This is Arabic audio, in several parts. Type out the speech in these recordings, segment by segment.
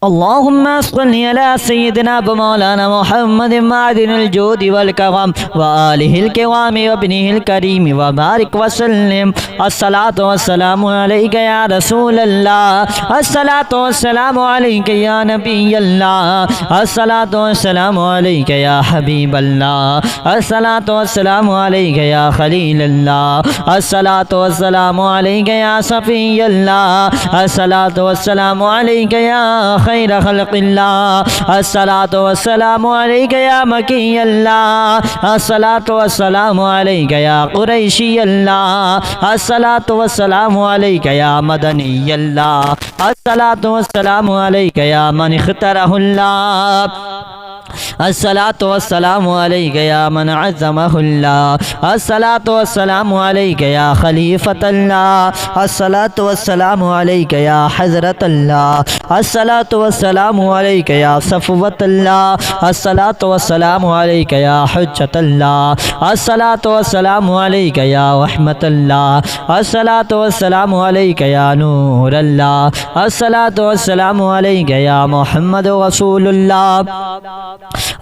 اللهم صل على سيدنا ومولانا محمد معدن الجود والكرم وآله الكرام وابنه الكريم وبارك وسلم. الصلاة والسلام عليك يا رسول الله، الصلاة والسلام عليك يا نبي الله، الصلاة والسلام عليك يا حبيب الله، الصلاة والسلام عليك يا خليل الله، الصلاة والسلام عليك يا صفي الله، الصلاة والسلام عليك يا خير خلق الله، الصلاة والسلام عليك يا مكي الله، الصلاة والسلام عليك يا قريشي الله، الصلاة والسلام عليك يا مدني الله، الصلاة والسلام عليك يا من اختاره الله، الصلاة والسلام عليك يا من عزمه الله، الصلاة والسلام عليك يا خليفة الله، الصلاة والسلام عليك يا حضرة الله، الصلاة والسلام عليك يا صفوة الله، الصلاة والسلام عليك يا حجة الله، الصلاة والسلام عليك يا رحمة الله، الصلاة والسلام عليك يا نور الله، الصلاة والسلام عليك يا محمد رسول الله،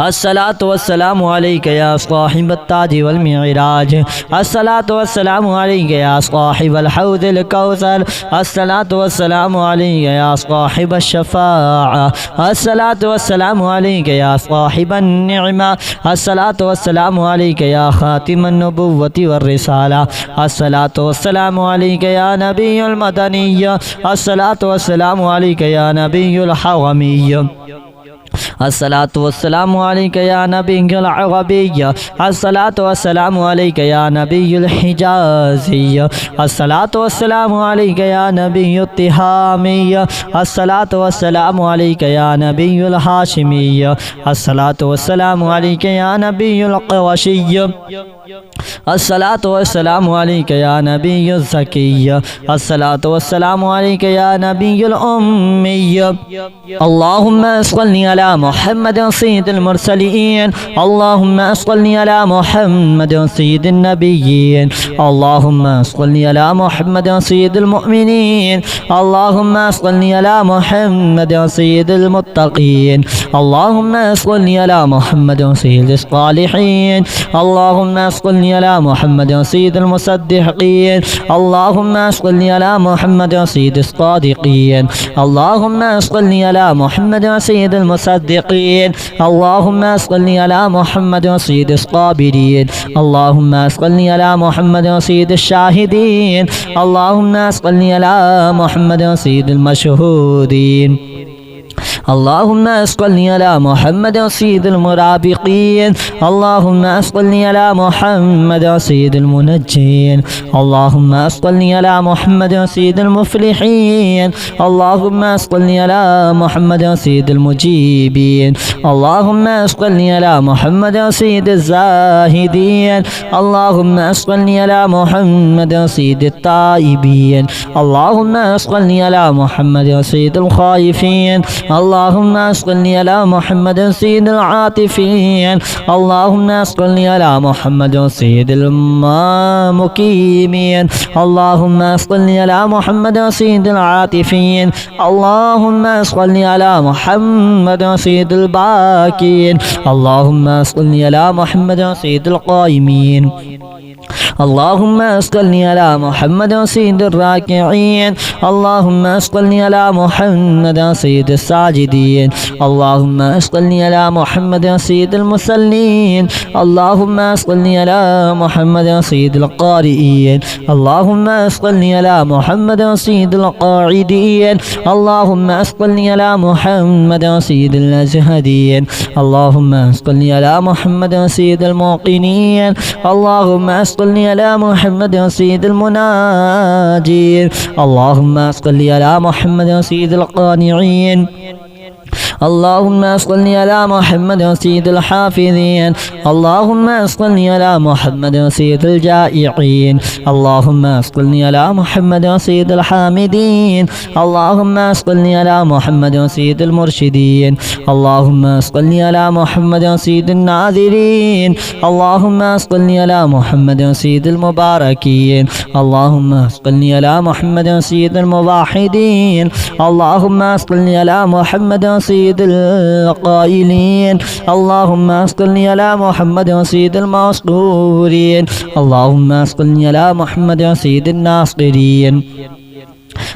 الصلاة والسلام عليك يا صاحب التاج والمعراج، الصلاة والسلام عليك يا صاحب الحوض الكوثر، الصلاة والسلام عليك يا صاحب الشفاعة، الصلاة والسلام عليك يا صاحب النعمة، الصلاة والسلام عليك يا خاتم النبوة والرسالة، الصلاة والسلام عليك يا نبي المدني، الصلاة والسلام عليك يا نبي الحرمي، الصلاة والسلام عليك يا نبي العربي، الصلاة والسلام عليك يا نبي الحجازي، الصلاة والسلام عليك يا نبي التهامي، الصلاة والسلام عليك يا نبي الهاشمي، الصلاة والسلام عليك يا نبي القرشي، الصلاة والسلام عليك يا نبي الزكي، الصلاة والسلام عليك يا نبي الأمي. اللهم صل على محمد سيد المرسلين، اللهم صل على محمد سيد النبيين، اللهم صل على محمد سيد المؤمنين، اللهم صل على محمد سيد المتقين، اللهم صل على محمد سيد الصالحين، اللهم صل على محمد سيد المصدقين، اللهم صل على محمد سيد الصادقين، اللهم صل على محمد سيد المصدقين، اللهم صل على محمد سيد الصابرين، اللهم صل على محمد سيد الشاهدين، اللهم صل على محمد سيد المشهودين، اللهم صل على محمد سيد المرابقين، اللهم صل على محمد سيد المنجين، اللهم صل على محمد سيد المفلحين، اللهم صل على محمد سيد المجيبين، اللهم صل على محمد سيد الزاهدين، اللهم صل على محمد سيد التائبين، اللهم صل على محمد سيد الخائفين، اللهم صل على محمد سيد العاطفين، اللهم صل على محمد سيد المقيمين، اللهم صل على محمد سيد العاطفين، اللهم صل على محمد سيد الباكين، اللهم صل على محمد سيد القائمين، اللهم صل على محمد سيد الراكعين، اللهم صل على محمد سيد الساجدين، اللهم صل على محمد سيد المصلين، اللهم صل على محمد سيد القارئين، اللهم صل على محمد سيد القاعدين، اللهم صل على محمد سيد الازهدين، اللهم صل على محمد سيد الموقنين، اللهم صل على محمد سيد المناجين، اللهم صل على محمد سيد القانعين، اللهم صل على محمد سيد الحافظين اللهم صل على محمد سيد الجائعين اللهم صل على محمد سيد الحامدين اللهم صل على محمد سيد المرشدين اللهم صل على محمد سيد الناذرين اللهم صل على محمد سيد المباركين اللهم صل على محمد سيد الموحدين اللهم صل على محمد سيد القائلين اللهم صل على محمد سيد المصدورين اللهم صل على محمد سيد الناصرين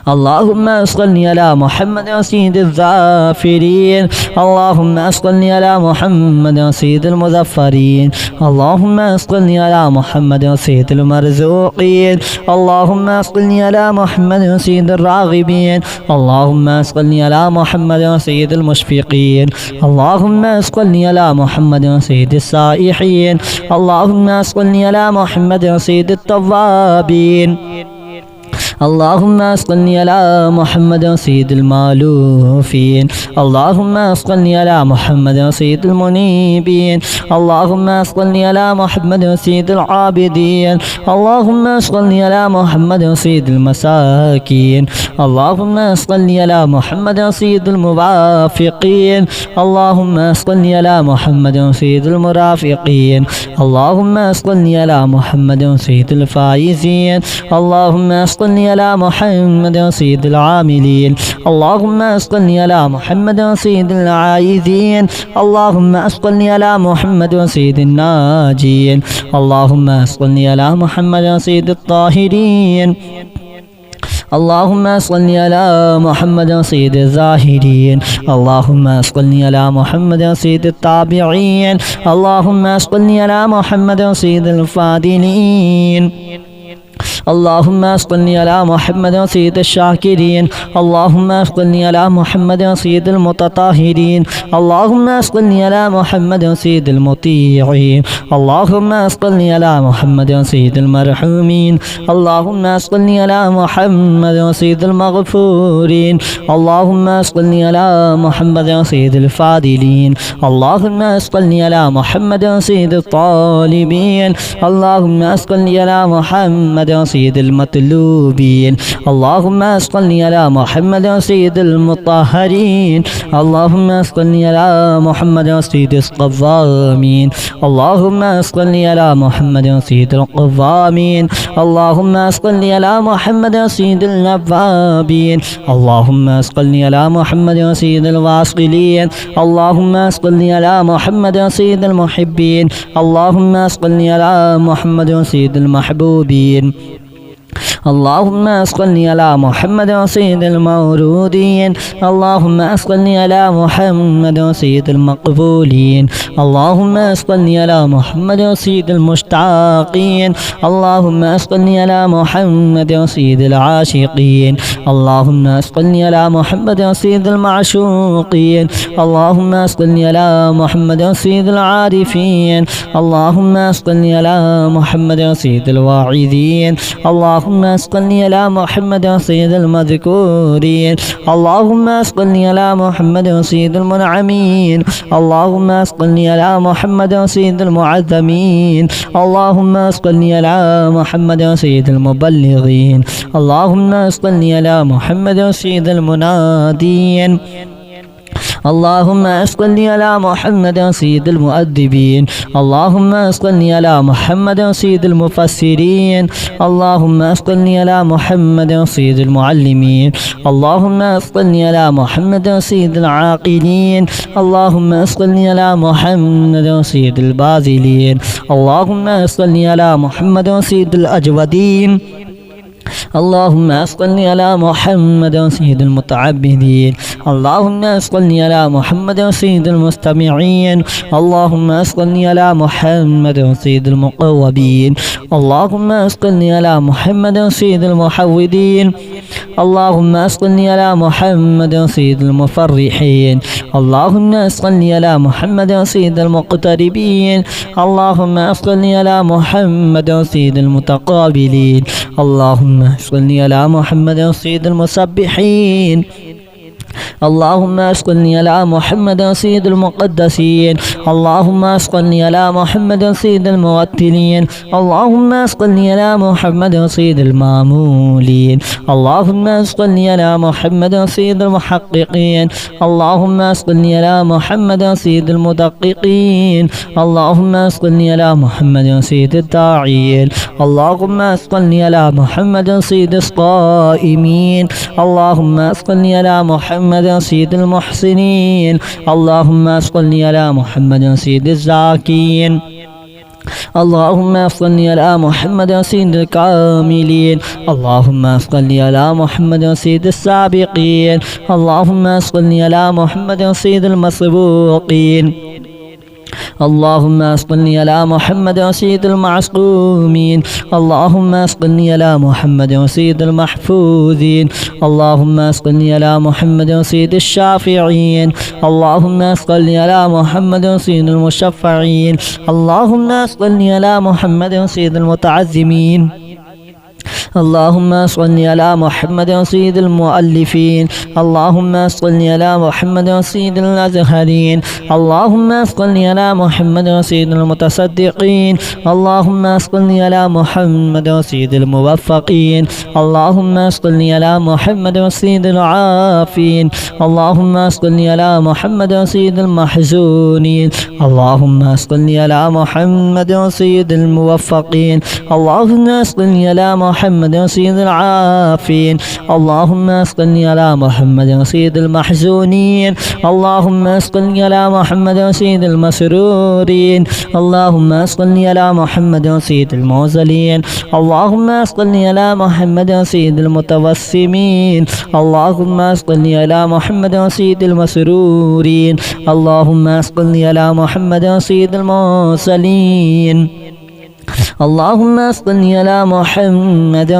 اللهم صل على محمد سيد الظافرين اللهم صل على محمد سيد المظفرين اللهم صل على محمد سيد المرزوقين اللهم صل على محمد سيد الراغبين اللهم صل على محمد سيد المشفقين اللهم صل على محمد سيد السائحين اللهم صل على محمد سيد التوابين اللهم صل على محمد سيد المالوفين اللهم صل على محمد سيد المنيبين اللهم صل على محمد سيد العابدين اللهم صل على محمد سيد المساكين اللهم صل على محمد سيد الموافقين اللهم صل على محمد سيد المرافقين اللهم صل على محمد سيد الفائزين اللهم صل على محمد سيد العاملين اللهم صل على محمد سيد العائذين اللهم صل على محمد سيد الناجين اللهم صل على محمد سيد الطاهرين اللهم صل على محمد سيد الزاهدين اللهم صل على محمد سيد التابعين اللهم صل على محمد سيد الفاضلين اللهم صل على محمد سيد الشاكرين اللهم صل على محمد سيد المتطهرين اللهم صل على محمد سيد المطيعين اللهم صل على محمد سيد المرحومين اللهم صل على محمد سيد المغفورين اللهم صل على محمد سيد الفاضلين اللهم صل على محمد سيد الطالبين اللهم صل على محمد سيد المطلوبين اللهم صل على محمد سيد المطهرين اللهم صل على محمد سيد القوامين اللهم صل على محمد سيد القوامين اللهم صل على محمد سيد النوابين اللهم صل على محمد سيد الواصلين اللهم صل على محمد سيد المحبين اللهم صل على محمد سيد المحبوبين اللهم صل على محمد سيد المورودين اللهم صل على محمد سيد المقبولين اللهم صل على محمد سيد المشتاقين اللهم صل على محمد سيد العاشقين اللهم صل على محمد سيد المعشوقين اللهم صل على محمد سيد العارفين اللهم صل على محمد سيد الواعظين اللهم صل على محمد سيد المذكورين اللهم صل على محمد سيد المنعمين اللهم صل على محمد سيد المعظمين اللهم صل على محمد سيد المبلغين اللهم صل على محمد سيد المنادين اللهم صل على محمد سيد المؤدبين اللهم صل على محمد سيد المفسرين اللهم صل على محمد سيد المعلمين اللهم صل على محمد سيد العاقلين اللهم صل على محمد سيد الباذلين اللهم صل على محمد سيد الأجودين اللهم صل على محمد سيد المتعبدين اللهم صل على محمد سيد المستمعين اللهم صل على محمد سيد المقوبين اللهم صل على محمد سيد المحودين اللهم صل على محمد سيد المفرحين اللهم صل على محمد سيد المقتربين اللهم صل على محمد سيد المتقابلين اللهم صل على محمد سيد المسبحين اللهم صل على محمد سيد المقدسين. اللهم صل على محمد سيد المرتلين. اللهم صل على محمد سيد المامولين. اللهم صل على محمد سيد المحققين. اللهم صل على محمد سيد المدققين. اللهم صل على محمد سيد الداعين. اللهم صل على محمد سيد الصائمين. اللهم صل على محمد سيد المحسنين. اللهم صل على محمد سيد الزاكين. اللهم صل على محمد سيد الكاملين. اللهم صل على محمد سيد السابقين. اللهم صل على محمد سيد المسبوقين. اللهم صل على محمد سيد المعصومين. اللهم صل على محمد سيد المحفوظين. اللهم صل على محمد سيد الشافعين. اللهم صل على محمد سيد المشفعين. اللهم صل على محمد سيد المتعزمين. اللهم صل على محمد سيد المؤلفين. اللهم صل على محمد سيد الأزهرين. اللهم صل على محمد سيد المتصدقين. اللهم صل على محمد سيد الموفقين. اللهم صل على محمد سيد العافين. اللهم صل على محمد سيد المحزونين. اللهم صل على محمد سيد الموفقين. اللهم صل على محمد سيد العافين. اللهم صل على محمد سيد المحزونين. اللهم صل على محمد سيد المسرورين. اللهم صل على محمد سيد الموزلين. اللهم صل على محمد سيد المتوسمين. اللهم صل على محمد سيد المسرورين. اللهم صل على محمد سيد المرسلين. اللهم صل على محمد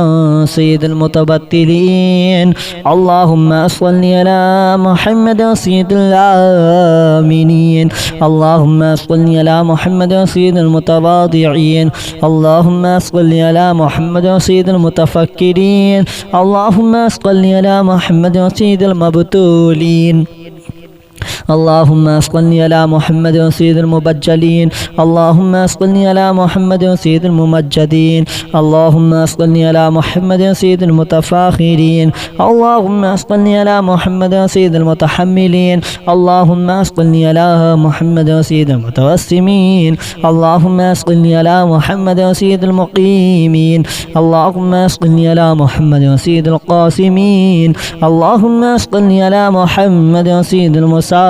سيد المتبتلين. اللهم صل على محمد سيد الآمنين. اللهم صل على محمد سيد المتواضعين. اللهم صل على محمد سيد المتفكرين. اللهم صل على محمد سيد المبتولين. اللهم صل على محمد سيد المبجلين. اللهم صل على محمد سيد الممجدين. اللهم صل على محمد سيد المتفاخرين. اللهم صل على محمد سيد المتحملين. اللهم صل على محمد سيد المتوسمين. اللهم صل على محمد سيد المقيمين. اللهم صل على محمد سيد القاسمين. اللهم صل على محمد سيد المسافرين.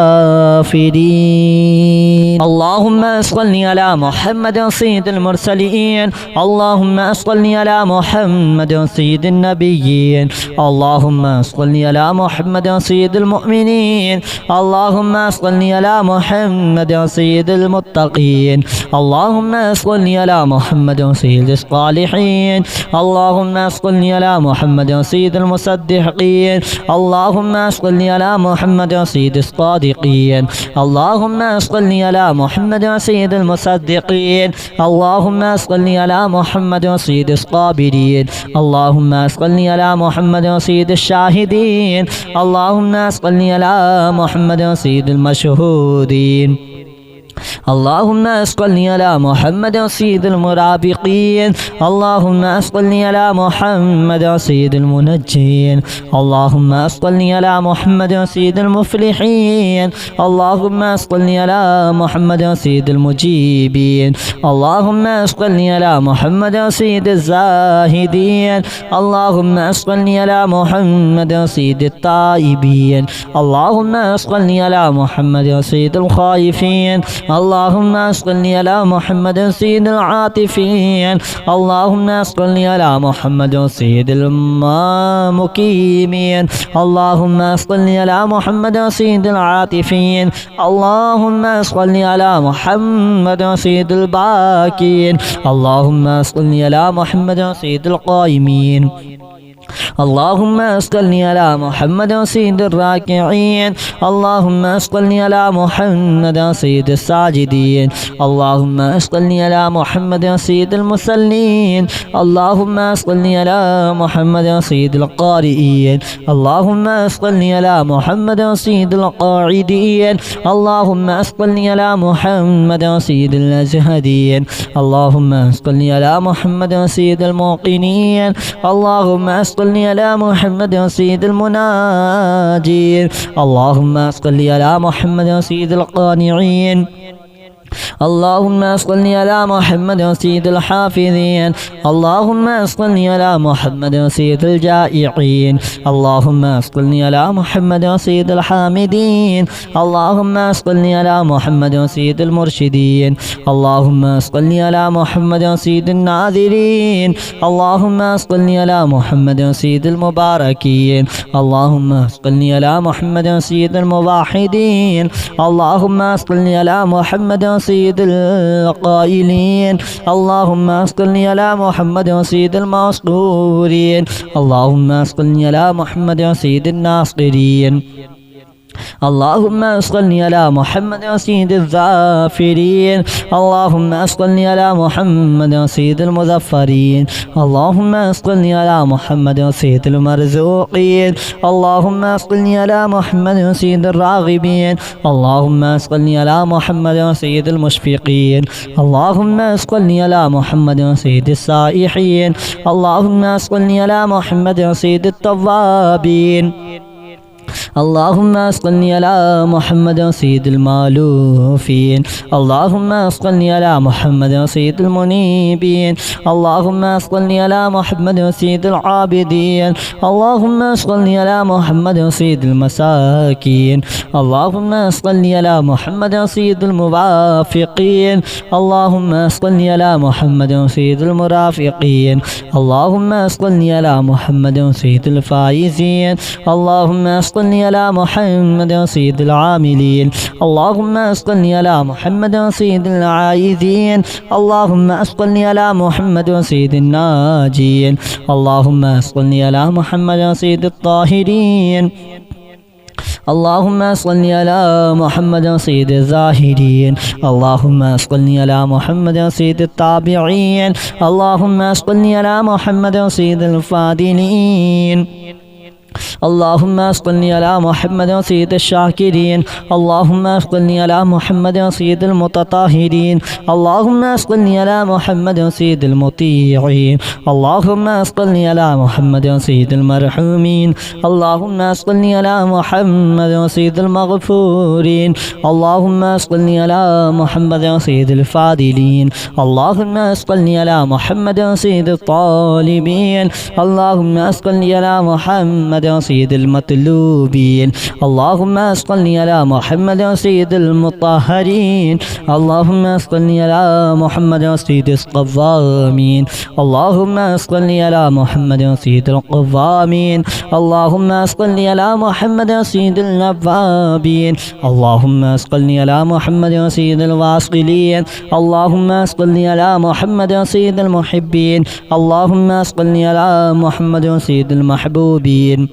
اللهم صل على محمد سيد المرسلين. اللهم صل على محمد سيد النبيين. اللهم صل على محمد سيد المؤمنين. اللهم صل على محمد سيد المتقين. اللهم صل على محمد سيد الصالحين. اللهم صل على محمد سيد المصدقين. اللهم صل على محمد سيد الصادقين. اللهم صل على محمد سيد المصدقين. اللهم صل على محمد سيد الصابرين. اللهم صل على محمد سيد الشاهدين. اللهم صل على محمد سيد المشهودين. اللهم صل على محمد سيد المرابقين. اللهم صل على محمد سيد المنجين. اللهم صل على محمد سيد المفلحين. اللهم صل على محمد سيد المجيبين. اللهم صل على محمد سيد الزاهدين. اللهم صل على محمد سيد التائبين. اللهم صل على محمد سيد الخائفين. اللهم صل على محمد سيد العاطفين. اللهم صل على محمد سيد المقيمين. اللهم صل على محمد سيد العاطفين. اللهم صل على محمد سيد الباكين. اللهم صل على محمد سيد القائمين. اللهم صل على محمد سيد الراكعين اللهم صل على محمد سيد الساجدين اللهم صل على محمد سيد المصلين اللهم صل على محمد سيد القارئين اللهم صل على محمد سيد القاعدين اللهم صل على محمد سيد الأزهدين اللهم صل على محمد سيد الموقنين اللهم صل على محمد سيد المناجين اللهم صل على محمد سيد القانعين اللهم صل على محمد سيد الحافظين اللهم صل على محمد سيد الجائعين اللهم صل على محمد سيد الحامدين اللهم صل على محمد سيد المرشدين اللهم صل على محمد سيد الناذرين اللهم صل على محمد سيد المباركين اللهم صل على محمد سيد الموحدين اللهم صل على محمد سيد القائلين اللهم صل على محمد سيد المصدورين اللهم صل على محمد سيد الناصرين اللهم صل على محمد سيد الظافرين اللهم صل على محمد سيد المظفرين اللهم صل على محمد سيد المرزوقين اللهم صل على محمد سيد الراغبين اللهم صل على محمد سيد المشفقين اللهم صل على محمد سيد السائحين اللهم صل على محمد سيد التوابين اللهم صل على محمد سيد المالوفين اللهم صل على محمد سيد المنيبين اللهم صل على محمد سيد العابدين اللهم صل على محمد سيد المساكين اللهم صل على محمد سيد الموافقين اللهم صل على محمد سيد المرافقين اللهم صل على محمد سيد الفائزين اللهم صل على محمد سيد العاملين اللهم صل على محمد سيد العائذين اللهم صل على محمد سيد الناجين اللهم صل على محمد سيد الطاهرين اللهم صل على محمد سيد الزاهدين اللهم صل على محمد سيد التابعين اللهم صل على محمد سيد الفاضلين اللهم صل على محمد سيد الشاكرين اللهم صل على محمد سيد المتطهرين اللهم صل على محمد سيد المطيعين اللهم صل على محمد سيد المرحومين اللهم صل على محمد سيد المغفورين اللهم صل على محمد سيد الفاضلين اللهم صل على محمد سيد الطالبين اللهم صل على محمد سيد المطلوبين اللهم صل على محمد سيد المطهرين اللهم صل على محمد سيد القوامين اللهم صل على محمد سيد القوامين اللهم صل على محمد سيد النوابين اللهم صل على محمد سيد الواصلين اللهم صل على محمد سيد المحبين اللهم صل على محمد سيد المحبوبين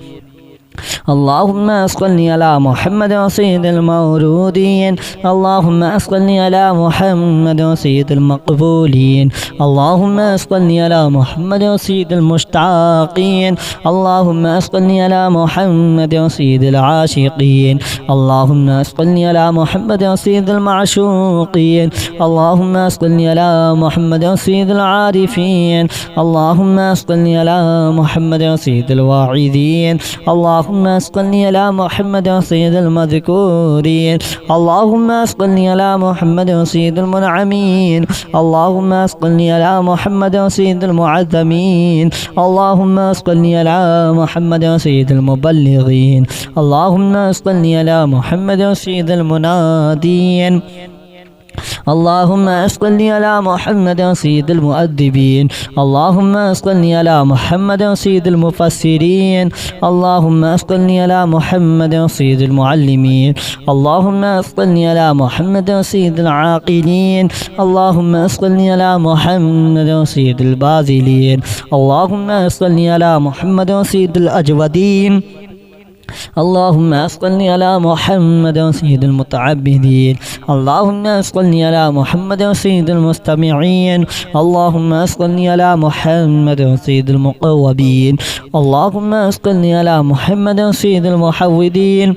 اللهم صل على محمد سيد المورودين اللهم صل على محمد سيد المقبولين اللهم صل على محمد سيد المشتاقين اللهم صل على محمد سيد العاشقين اللهم صل على محمد سيد المعشوقين اللهم صل على محمد سيد العارفين اللهم صل على محمد سيد الواعظين اللهم صل على محمد سيد المذكورين اللهم صل على محمد سيد المنعمين اللهم صل على محمد سيد المعظمين اللهم صل على محمد سيد المبلغين اللهم صل على محمد سيد المنادين اللهم صل على محمد سيد المؤدبين. اللهم صل على محمد سيد المفسرين. اللهم صل على محمد سيد المعلمين. اللهم صل على محمد سيد العاقلين. اللهم صل على محمد سيد الباذلين. اللهم صل على محمد سيد الأجودين. اللهم صل على محمد سيد المتعبدين. اللهم صل على محمد سيد المستمعين. اللهم صل على محمد سيد المقوبين. اللهم صل على محمد سيد المحودين.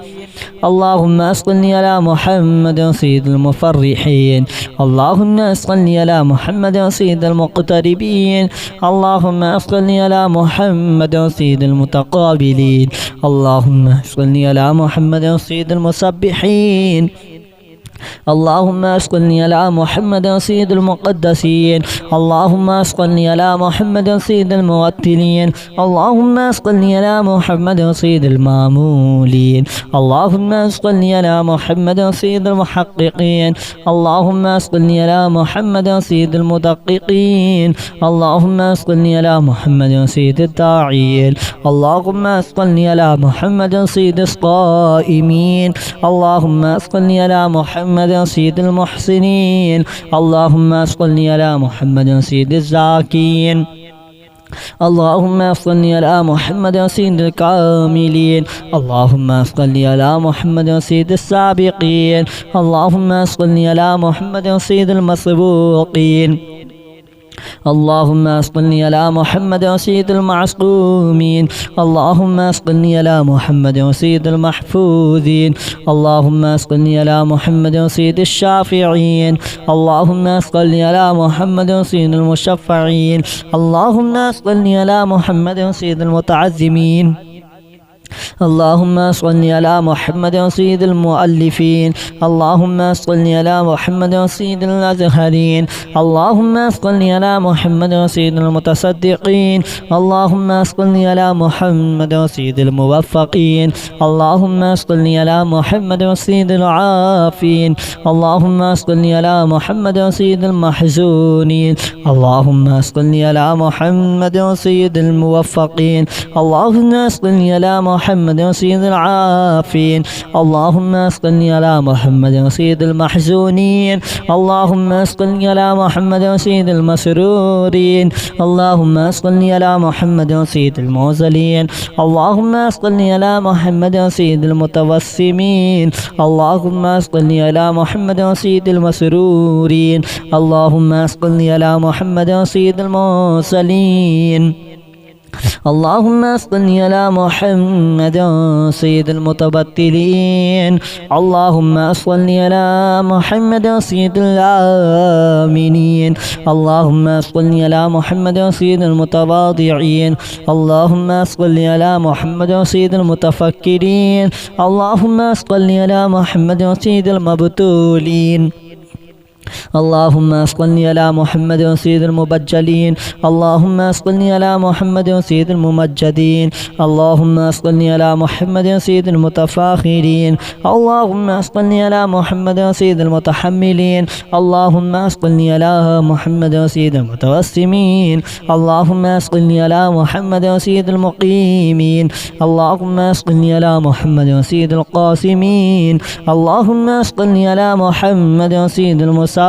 اللهم صل على محمد سيد المفرحين. اللهم صل على محمد سيد المقتربين. اللهم صل على محمد سيد المتقابلين. اللهم صل على محمد سيد المسبحين. اللهم صل على محمد سيد المقدسين. اللهم صل على محمد سيد الموتلين. اللهم صل على محمد سيد المامولين. اللهم صل على محمد سيد المحققين. اللهم صل على محمد سيد المدققين. اللهم صل على محمد سيد الداعين. اللهم صل على محمد سيد الصائمين. اللهم صل على محمد سيد المحسنين. اللهم صل على محمد سيد الزاكين. اللهم صل على محمد سيد الكاملين. اللهم صل على محمد سيد السابقين. اللهم صل على محمد سيد المسبوقين. اللهم صل على محمد سيد المعصومين. اللهم صل على محمد سيد المحفوظين. اللهم صل على محمد سيد الشافعين. اللهم صل على محمد سيد المشفعين. اللهم صل على محمد سيد المتعزمين. اللهم صل على محمد سيد المؤلفين. اللهم صل على محمد سيد الأزهرين. اللهم صل على محمد سيد المتصدقين. اللهم صل على محمد سيد الموفقين. اللهم صل على محمد سيد العافين. اللهم صل على محمد سيد المحزونين. اللهم صل على محمد سيد الموفقين. اللهم صل على محمد سيد العافين. اللهم صل على محمد سيد المحزونين. اللهم صل على محمد سيد المسرورين. اللهم صل على محمد سيد الموزلين. اللهم صل على محمد سيد المتوسمين. اللهم صل على محمد سيد المسرورين. اللهم صل على محمد سيد المرسلين. اللهم صل على محمد سيد المتبتلين. اللهم صل على محمد سيد الآمنين. اللهم صل على محمد سيد المتواضعين. اللهم صل على محمد سيد المتفكرين. اللهم صل على محمد سيد المبتولين. اللهم صل على محمد سيد المبجلين. اللهم صل على محمد سيد الممجدين. اللهم صل على محمد سيد المتفاخرين. اللهم صل على محمد سيد المتحملين. اللهم صل على محمد سيد المتوسمين. اللهم صل على محمد سيد المقيمين. اللهم صل على محمد سيد القاسمين. اللهم صل على محمد سيد المسافرين.